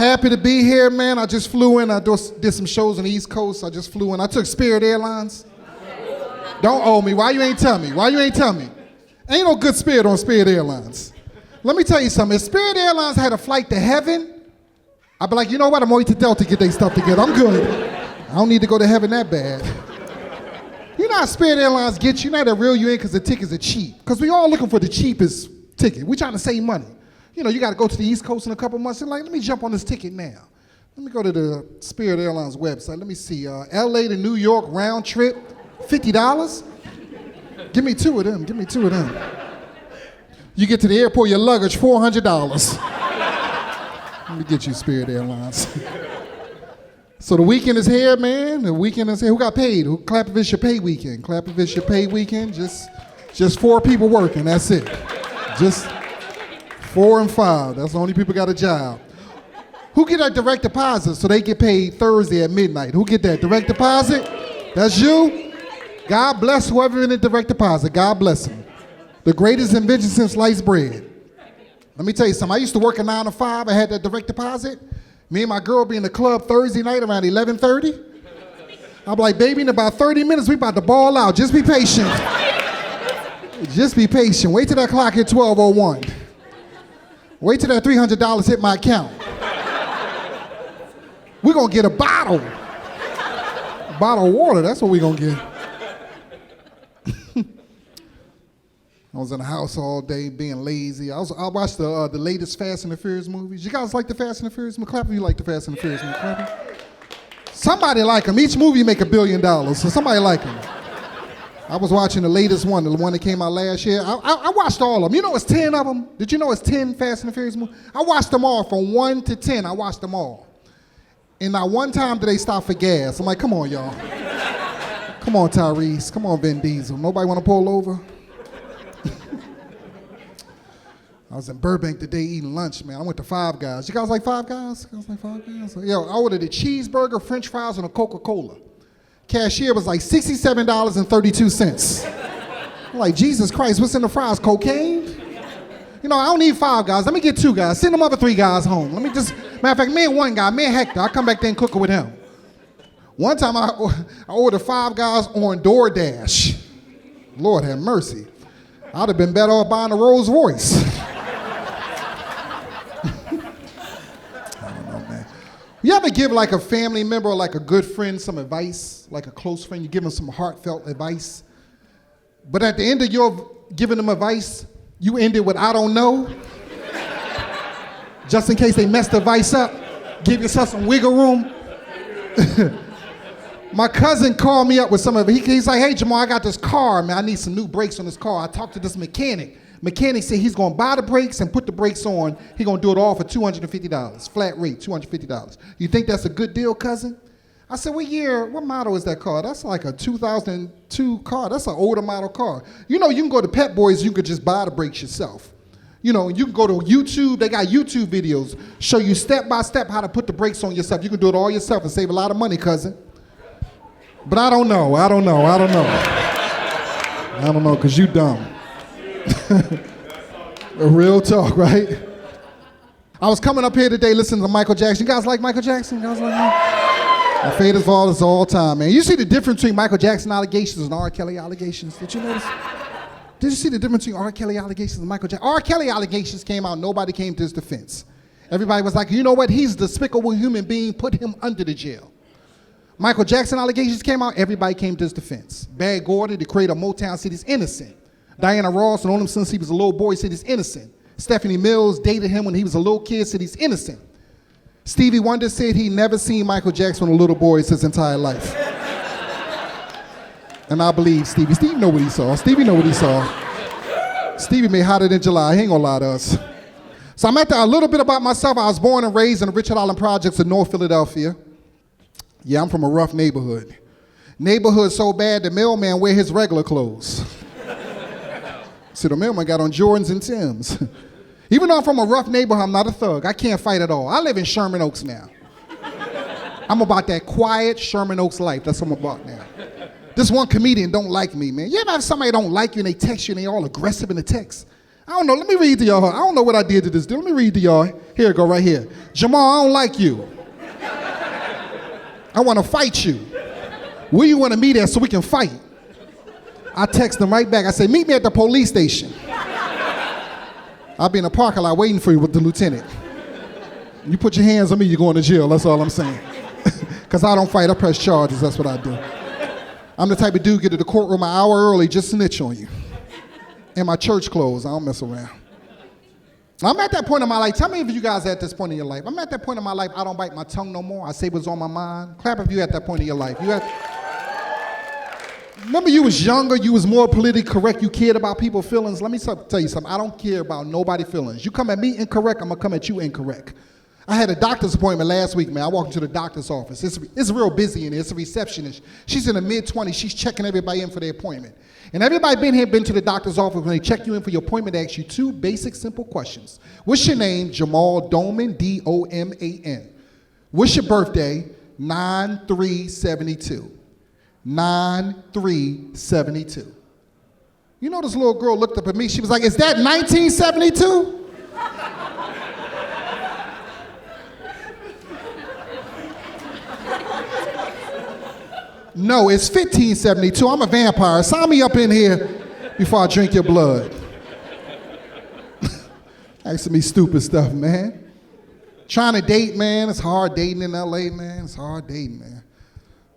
Happy to be here, man. I just flew in. I did some shows on the East Coast. I just flew in. I took Spirit Airlines. Don't owe me. Why you ain't tell me? Why you ain't tell me? Ain't no good spirit on Spirit Airlines. Let me tell you something. If Spirit Airlines had a flight to heaven, I'd be like, you know what? I'm going to Delta to get their stuff together. I'm good. I don't need to go to heaven that bad. You know how Spirit Airlines gets you? You know they reel you in because the tickets are cheap. Because we all looking for the cheapest ticket. We trying to save money. You know, you got to go to the East Coast in a couple months. And like, let me jump on this ticket now. Let me go to the Spirit Airlines website. Let me see. LA to New York round trip, $50. Give me two of them. Give me two of them. You get to the airport, your luggage, $400. Let me get you Spirit Airlines. So the weekend is here, man. The weekend is here. Who got paid? Who clap if it's your pay weekend? Clap if it's your pay weekend. Just 4 people working. That's it. Just 4 and 5. That's the only people got a job. Who get that direct deposit so they get paid Thursday at midnight? Who get that direct deposit? That's you? God bless whoever in the direct deposit. God bless them. The greatest invention since sliced bread. Let me tell you something. I used to work a 9 to 5. I had that direct deposit. Me and my girl be in the club Thursday night around 11:30. I'm like, baby, in about 30 minutes, we about to ball out. Just be patient. Just be patient. Wait till that clock hit 12:01. Wait till that $300 hit my account. We're going to get a bottle. A bottle of water, that's what we're going to get. I was in the house all day being lazy. I watched the latest Fast and the Furious movies. You guys like the Fast and the Furious movies? Clap if you like the Fast and the Furious movies. Somebody like them. Each movie make $1 billion, so somebody like them. I was watching the latest one, the one that came out last year. I watched all of them. You know it's 10 of them? Did you know it's 10 Fast and the Furious movies? I watched them all from 1 to 10. I watched them all. And not one time did they stop for gas. I'm like, come on, y'all. Come on, Tyrese. Come on, Vin Diesel. Nobody want to pull over? I was in Burbank today eating lunch, man. I went to Five Guys. You guys like Five Guys? You guys like Five Guys? Yo, I ordered a cheeseburger, French fries, and a Coca-Cola. Cashier was like $67.32. I'm like, Jesus Christ, what's in the fries? Cocaine? You know, I don't need 5 guys. Let me get 2 guys. Send them other 3 guys home. Let me just, matter of fact, me and 1 guy, me and Hector, I come back there and cook it with him. One time I ordered 5 guys on DoorDash. Lord have mercy. I'd have been better off buying a Rolls Royce. I don't know, man. You ever give like a family member or like a good friend some advice, like a close friend, you give them some heartfelt advice, but at the end of your giving them advice, you end it with, I don't know. Just in case they mess the advice up, give yourself some wiggle room. My cousin called me up with some of it. He's like, hey, Jamal, I got this car, man. I need some new brakes on this car. I talked to this mechanic. Mechanic said he's going to buy the brakes and put the brakes on. He's going to do it all for $250. Flat rate, $250. You think that's a good deal, cousin? I said, what model is that car? That's like a 2002 car. That's an older model car. You know, you can go to Pep Boys, you could just buy the brakes yourself. You know, you can go to YouTube. They got YouTube videos, show you step by step how to put the brakes on yourself. You can do it all yourself and save a lot of money, cousin. But I don't know, because you dumb. Real talk, right? I was coming up here today listening to Michael Jackson. You guys like Michael Jackson? You guys like him? My favorite is all time, man. You see the difference between Michael Jackson allegations and R. Kelly allegations? Did you notice? Did you see the difference between R. Kelly allegations and Michael Jackson? R. Kelly allegations came out, nobody came to his defense. Everybody was like, you know what? He's a despicable human being, put him under the jail. Michael Jackson allegations came out, everybody came to his defense. Barry Gordy, the creator of Motown, said he's innocent. Diana Ross, known him since he was a little boy, said he's innocent. Stephanie Mills dated him when he was a little kid, said he's innocent. Stevie Wonder said he never seen Michael Jackson when a little boy his entire life. And I believe Stevie. Stevie know what he saw. Stevie know what he saw. Stevie made Hotter Than July. He ain't gonna lie to us. So I'm at a little bit about myself. I was born and raised in the Richard Island Projects in North Philadelphia. Yeah, I'm from a rough neighborhood. Neighborhood so bad the mailman wear his regular clothes. So the mailman got on Jordans and Timbs. Even though I'm from a rough neighborhood, I'm not a thug. I can't fight at all. I live in Sherman Oaks now. I'm about that quiet Sherman Oaks life. That's what I'm about now. This one comedian don't like me, man. You ever have somebody don't like you and they text you and they all aggressive in the text? don't know. Let me read to y'all. I don't know what I did to this dude. Let me read to y'all. Here it go right here. Jamal, I don't like you. I want to fight you. Where you want to meet at so we can fight? I text him right back. I say, meet me at the police station. I'll be in the parking lot waiting for you with the lieutenant. You put your hands on me, you're going to jail. That's all I'm saying. Because I don't fight, I press charges. That's what I do. I'm the type of dude get to the courtroom an hour early, just snitch on you. In my church clothes, I don't mess around. I'm at that point in my life. Tell me if you guys are at this point in your life. I'm at that point in my life, I don't bite my tongue no more. I say what's on my mind. Clap if you're at that point in your life. Remember you was younger, you was more politically correct, you cared about people's feelings. Let me tell you something, I don't care about nobody's feelings. You come at me incorrect, I'm gonna come at you incorrect. I had a doctor's appointment last week, man. I walked into the doctor's office. It's real busy in there. It's a receptionist. She's in the mid-20s. She's checking everybody in for their appointment. And everybody been to the doctor's office. When they check you in for your appointment, they ask you two basic, simple questions. What's your name? Jamal Doman, D-O-M-A-N. What's your birthday? 9/3/72. 9/3/72. You know, this little girl looked up at me. She was like, is that 1972? No, it's 1572. I'm a vampire. Sign me up in here before I drink your blood. Asking me stupid stuff, man. Trying to date, man. It's hard dating in LA, man. It's hard dating, man.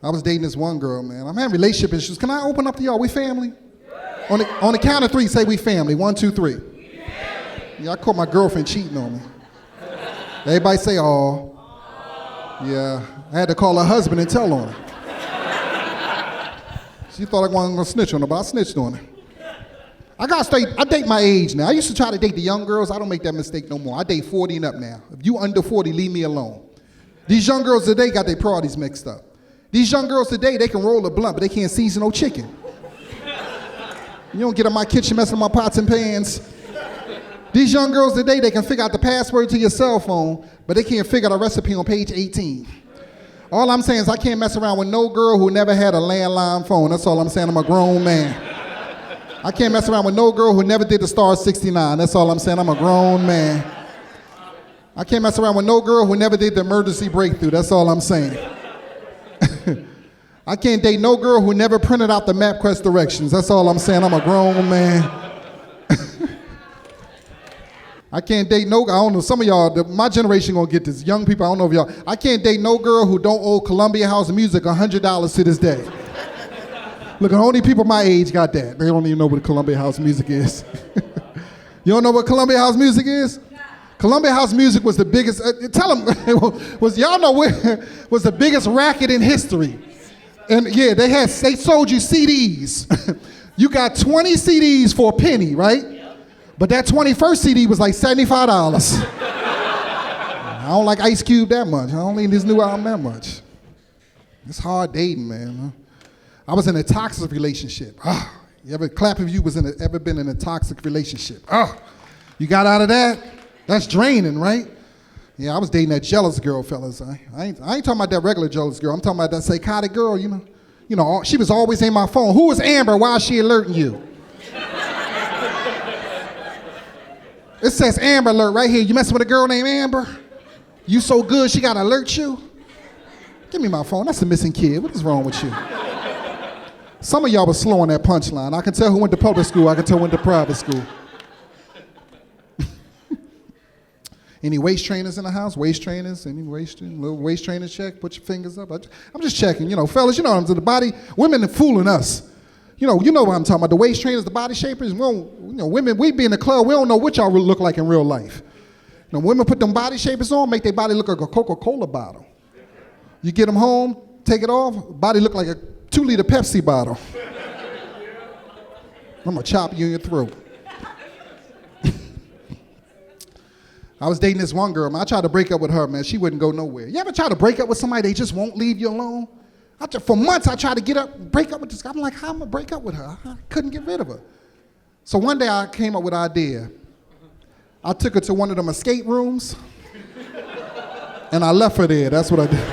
I was dating this one girl, man. I'm having relationship issues. Can I open up to y'all? We family? On the count of three, say we family. 1, 2, 3. Yeah, I caught my girlfriend cheating on me. Everybody say, aw. Yeah, I had to call her husband and tell on her. She thought I wasn't gonna snitch on her, but I snitched on her. I date my age now. I used to try to date the young girls. I don't make that mistake no more. I date 40 and up now. If you under 40, leave me alone. These young girls today got their priorities mixed up. These young girls today, they can roll a blunt, but they can't season no chicken. You don't get in my kitchen messing with my pots and pans. These young girls today, they can figure out the password to your cell phone, but they can't figure out a recipe on page 18. All I'm saying is I can't mess around with no girl who never had a landline phone. That's all I'm saying. I'm a grown man. I can't mess around with no girl who never did the star 69. That's all I'm saying. I'm a grown man. I can't mess around with no girl who never did the emergency breakthrough. That's all I'm saying. I can't date no girl who never printed out the MapQuest directions. That's all I'm saying. I'm a grown man. I can't date no, I don't know, some of y'all, my generation gonna get this. Young people, I don't know if y'all, I can't date no girl who don't owe Columbia House Music $100 to this day. Look, only people my age got that. They don't even know what Columbia House Music is. You don't know what Columbia House Music is? Columbia House Music was the biggest, tell them, y'all know what was the biggest racket in history. And yeah, they sold you CDs. You got 20 CDs for a penny, right? But that 21st CD was like $75. I don't like Ice Cube that much. I don't like his new album that much. It's hard dating, man. I was in a toxic relationship. You ever clap if you was ever been in a toxic relationship? You got out of that? That's draining, right? Yeah, I was dating that jealous girl, fellas. I ain't talking about that regular jealous girl. I'm talking about that psychotic girl, you know, she was always in my phone. Who is Amber? Why is she alerting you? It says Amber Alert right here. You messing with a girl named Amber? You so good she gotta alert you? Give me my phone. That's a missing kid. What is wrong with you? Some of y'all was slow on that punchline. I can tell who went to public school. I can tell who went to private school. Any waist trainers in the house? Waist trainers? Any little waist trainers check? Put your fingers up. I'm just checking. You know, fellas, you know what I'm saying? The body, women are fooling us. You know what I'm talking about. The waist trainers, the body shapers. Women, we be in the club, we don't know what y'all look like in real life. You know, women put them body shapers on, make their body look like a Coca-Cola bottle. You get them home, take it off, body look like a 2-liter Pepsi bottle. I'm gonna chop you in your throat. I was dating this one girl, man. I tried to break up with her, man. She wouldn't go nowhere. You ever try to break up with somebody, they just won't leave you alone? For months, I tried to break up with this guy. I'm like, how am I gonna break up with her? I couldn't get rid of her. So one day I came up with an idea. I took her to one of them escape rooms, and I left her there. That's what I did.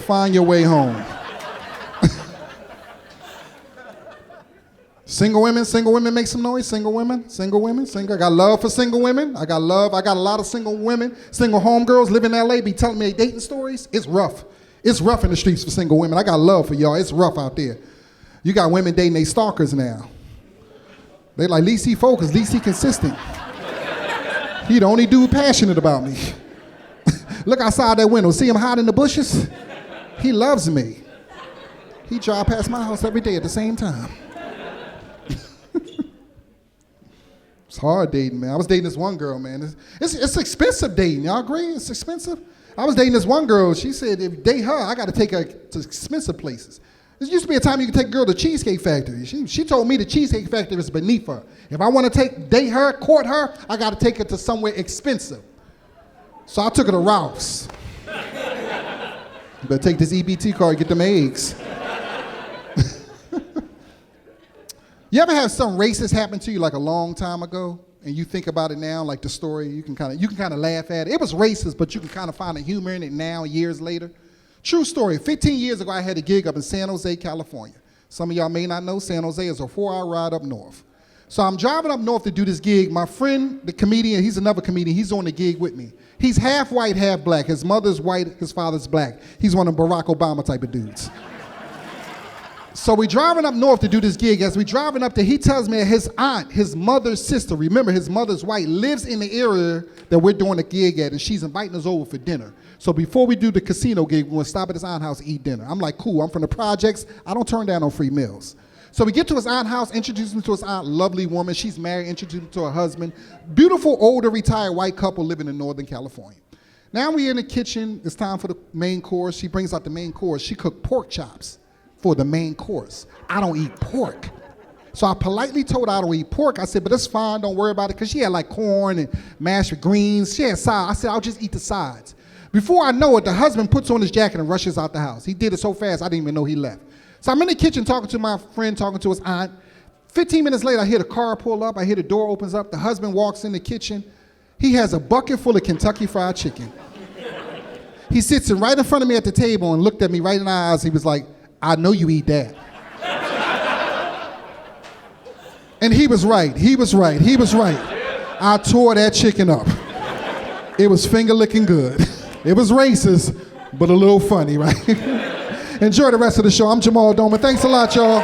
Find your way home. Single women make some noise. Single women. I got love for single women. I got a lot of single women, single homegirls live in LA, be telling me dating stories. It's rough. It's rough in the streets for single women. I got love for y'all. It's rough out there. You got women dating they stalkers now. They like, at least he focused, at least he consistent. He the only dude passionate about me. Look outside that window, see him hide in the bushes? He loves me. He drive past my house every day at the same time. It's hard dating, man. I was dating this one girl, man. It's expensive dating. Y'all agree? It's expensive. I was dating this one girl. She said if date her, I got to take her to expensive places. There used to be a time you could take a girl to Cheesecake Factory. She told me the Cheesecake Factory is beneath her. If I want to date her, court her, I got to take her to somewhere expensive. So I took her to Ralph's. You better take this EBT card, get them eggs. You ever have some racist happen to you like a long time ago, and you think about it now, like the story, you can kind of laugh at it. It was racist, but you can kind of find the humor in it now, years later. True story. 15 years ago, I had a gig up in San Jose, California. Some of y'all may not know, San Jose is a 4-hour ride up north. So I'm driving up north to do this gig. My friend, the comedian, he's another comedian, he's on the gig with me. He's half white, half black. His mother's white, his father's black. He's one of Barack Obama type of dudes. So we driving up north to do this gig. As we driving up there, he tells me that his aunt, his mother's sister, remember his mother's white, lives in the area that we're doing the gig at, and she's inviting us over for dinner. So before we do the casino gig, we're gonna stop at his aunt's house and eat dinner. I'm like, cool, I'm from the projects. I don't turn down no free meals. So we get to his aunt's house, introduce him to his aunt, lovely woman. She's married, introduce him to her husband. Beautiful, older, retired white couple living in Northern California. Now we're in the kitchen. It's time for the main course. She brings out the main course. She cooked pork chops for the main course. I don't eat pork. So I politely told her I don't eat pork. I said, but that's fine, don't worry about it, because she had like corn and mashed greens. She had sides. I said, I'll just eat the sides. Before I know it, the husband puts on his jacket and rushes out the house. He did it so fast, I didn't even know he left. So I'm in the kitchen talking to my friend, talking to his aunt. 15 minutes later, I hear the car pull up. I hear the door opens up. The husband walks in the kitchen. He has a bucket full of Kentucky Fried Chicken. He sits right in front of me at the table and looked at me right in the eyes. He was like, I know you eat that. And he was right. I tore that chicken up. It was finger licking good. It was racist, but a little funny, right? Enjoy the rest of the show. I'm Jamal Doman. Thanks a lot, y'all.